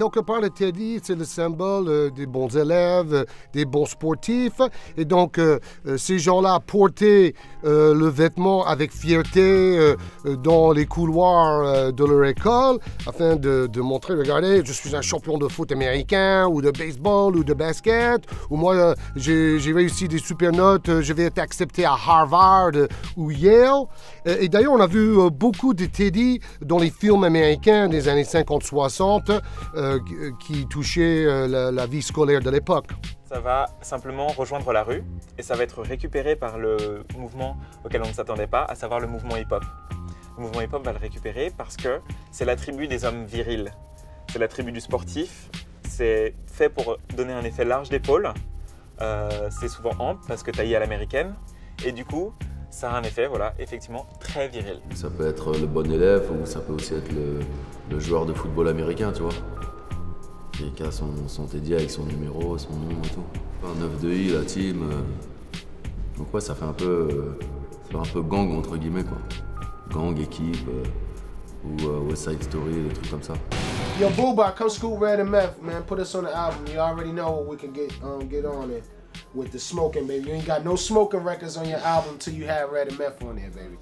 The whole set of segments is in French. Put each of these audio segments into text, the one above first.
quelque part, le Teddy, c'est le symbole des bons élèves, des bons sportifs. Et donc, ces gens-là portaient le vêtement avec fierté dans les couloirs de leur école afin de montrer, regardez, je suis un champion de foot américain ou de baseball ou de basket. Ou moi, j'ai réussi des super notes, je vais être accepté à Harvard ou Yale. Et d'ailleurs, on a vu beaucoup de Teddy dans les films américains des années 50-60 qui touchaient la vie scolaire de l'époque. Ça va simplement rejoindre la rue et ça va être récupéré par le mouvement auquel on ne s'attendait pas, à savoir le mouvement hip-hop. Le mouvement hip-hop va le récupérer parce que c'est la tribu des hommes virils. C'est la tribu du sportif. C'est fait pour donner un effet large d'épaule. C'est souvent ample parce que taillé à l'américaine. Et du coup, ça a un effet, voilà, effectivement, très viril. Ça peut être le bon élève ou ça peut aussi être le joueur de football américain, tu vois. Qui a son Teddy avec son numéro, son nom et tout. Un 9 de I, la team. Donc ouais, ça fait un peu gang entre guillemets quoi. Gang, équipe, ou West Side Story, des trucs comme ça. Yo, Booba, come scoop Red and Meth, man. Put us on the album. You already know what we can get on it with the smoking, baby. You ain't got no smoking records on your album till you have Red and Meth on there, baby.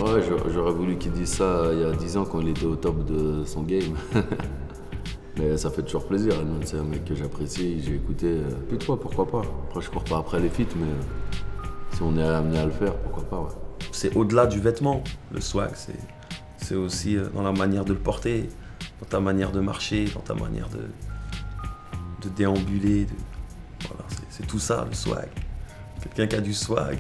Ouais, j'aurais voulu qu'il dise ça il y a 10 ans quand il était au top de son game. Mais ça fait toujours plaisir, Redman, c'est un mec que j'apprécie, j'ai écouté. Puis toi, pourquoi pas. Après, je cours pas après les feats, mais si on est amené à le faire, pourquoi pas, ouais. C'est au-delà du vêtement, le swag, c'est aussi dans la manière de le porter, dans ta manière de marcher, dans ta manière de déambuler. Voilà, c'est tout ça, le swag. Quelqu'un qui a du swag,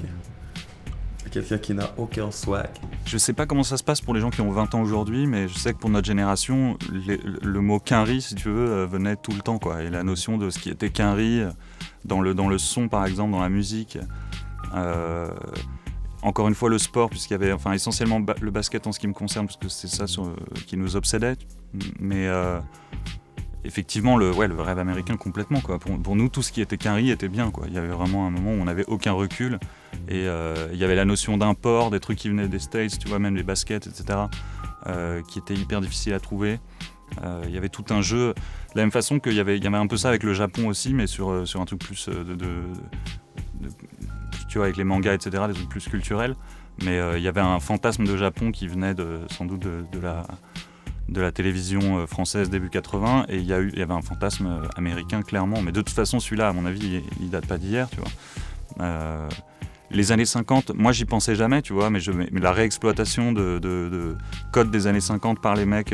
et quelqu'un qui n'a aucun swag. Je sais pas comment ça se passe pour les gens qui ont 20 ans aujourd'hui, mais je sais que pour notre génération, le mot quinri, si tu veux, venait tout le temps, quoi. Et la notion de ce qui était quinri dans le son, par exemple, dans la musique. Encore une fois, le sport, puisqu'il y avait essentiellement le basket en ce qui me concerne, parce que c'est ça qui nous obsédait. Mais effectivement, le rêve américain complètement, quoi. Pour nous, tout ce qui était quinri était bien, quoi. Il y avait vraiment un moment où on n'avait aucun recul. Et il y avait la notion d'import, des trucs qui venaient des States, tu vois, même les baskets, etc., qui étaient hyper difficiles à trouver. Il y avait tout un jeu, de la même façon qu'il y avait un peu ça avec le Japon aussi, mais sur un truc plus tu vois, avec les mangas, etc., des trucs plus culturels. Mais il y avait un fantasme de Japon qui venait sans doute de la télévision française début 80, et il y avait un fantasme américain, clairement. Mais de toute façon, celui-là, à mon avis, il date pas d'hier, tu vois. Les années 50, moi j'y pensais jamais, tu vois, mais la réexploitation de codes des années 50 par les mecs,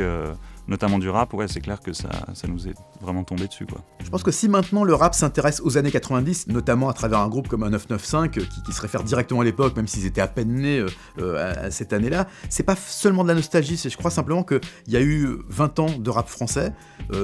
notamment du rap, ouais, c'est clair que ça nous est vraiment tombé dessus, quoi. Je pense que si maintenant le rap s'intéresse aux années 90, notamment à travers un groupe comme un 995 qui se réfère directement à l'époque, même s'ils étaient à peine nés à cette année-là, c'est pas seulement de la nostalgie, je crois simplement qu'il y a eu 20 ans de rap français,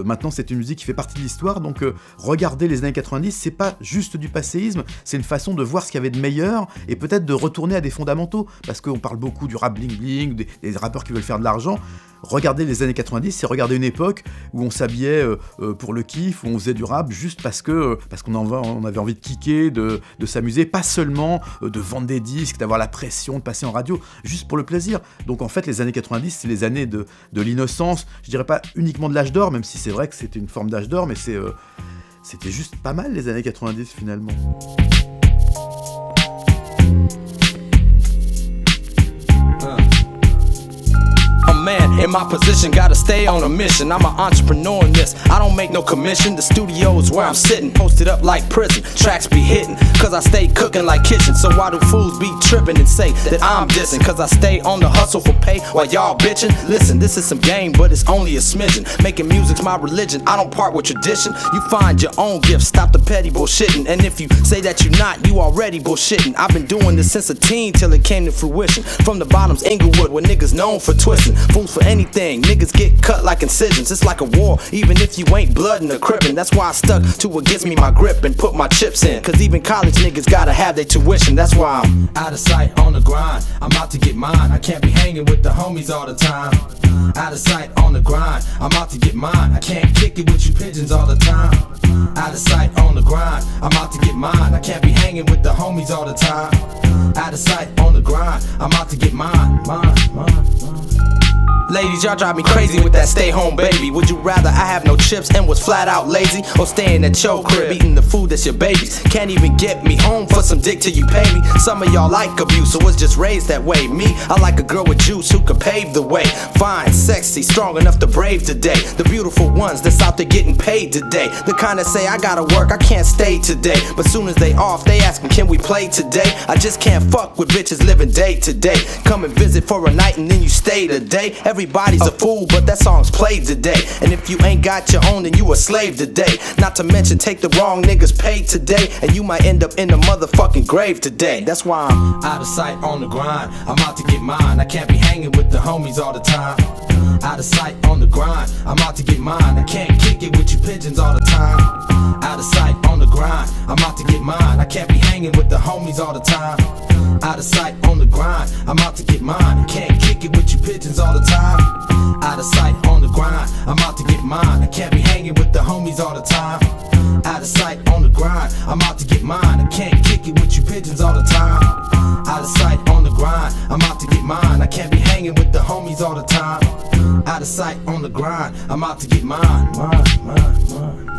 maintenant c'est une musique qui fait partie de l'histoire, donc regarder les années 90, c'est pas juste du passéisme, c'est une façon de voir ce qu'il y avait de meilleur et peut-être de retourner à des fondamentaux, parce qu'on parle beaucoup du rap bling-bling, des rappeurs qui veulent faire de l'argent. Regarder les années 90, c'est regarder une époque où on s'habillait pour le kiff, où on faisait du rap juste parce qu'on avait envie de kicker, de s'amuser, pas seulement de vendre des disques, d'avoir la pression, de passer en radio, juste pour le plaisir. Donc en fait, les années 90, c'est les années de l'innocence, je dirais pas uniquement de l'âge d'or, même si c'est vrai que c'était une forme d'âge d'or, mais c'était juste pas mal les années 90 finalement. Man, in my position, gotta stay on a mission. I'm an entrepreneur in this, I don't make no commission. The studio's where I'm sitting, posted up like prison. Tracks be hitting, cause I stay cooking like kitchen. So why do fools be tripping and say that I'm dissing? Cause I stay on the hustle for pay while y'all bitching. Listen, this is some game, but it's only a smidgen. Making music's my religion, I don't part with tradition. You find your own gift, stop the petty bullshitting. And if you say that you're not, you already bullshitting. I've been doing this since a teen till it came to fruition. From the bottoms, Inglewood, where niggas known for twisting. Fools for anything, niggas get cut like incisions. It's like a war, even if you ain't blood in the crippin'. That's why I stuck to what gives me my grip and put my chips in. Cause even college niggas gotta have their tuition. That's why I'm out of sight on the grind. I'm out to get mine. I can't be hanging with the homies all the time. Out of sight on the grind. I'm out to get mine. I can't kick it with you pigeons all the time. Out of sight on the grind. I'm out to get mine. I can't be hanging with the homies all the time. Out of sight on the grind. I'm out to get mine. Ladies, y'all drive me crazy with that stay home baby. Would you rather I have no chips and was flat out lazy, or staying at your crib eating the food that's your baby's? Can't even get me home for some dick till you pay me. Some of y'all like abuse, so was just raised that way. Me, I like a girl with juice who could pave the way. Fine, sexy, strong enough to brave today. The beautiful ones that's out there getting paid today. The kind that say I gotta work, I can't stay today. But soon as they off, they asking can we play today? I just can't fuck with bitches living day to day. Come and visit for a night and then you stay today. Everybody's a fool, but that song's played today. And if you ain't got your own, then you a slave today. Not to mention take the wrong niggas paid today, and you might end up in the motherfucking grave today. That's why I'm out of sight on the grind. I'm out to get mine. I can't be hanging with the homies all the time. Out of sight on the grind. I'm out to get mine. I can't kick it with you pigeons all the time. Out of sight on the grind. I'm out to get mine. I can't be hanging with the homies all the time. Out of sight on the grind. I'm out to get mine. I can't kick it with you pigeons all the time. Out of sight on the grind. I'm out to get mine. I can't be hanging with the homies all the time. Out of sight on the grind. I'm out to get mine. I can't kick it with you pigeons all the time. Out of sight on the grind. I'm out to get mine. I can't be hanging with the homies all the time. Out of sight on the grind. I'm out to get mine. Mine.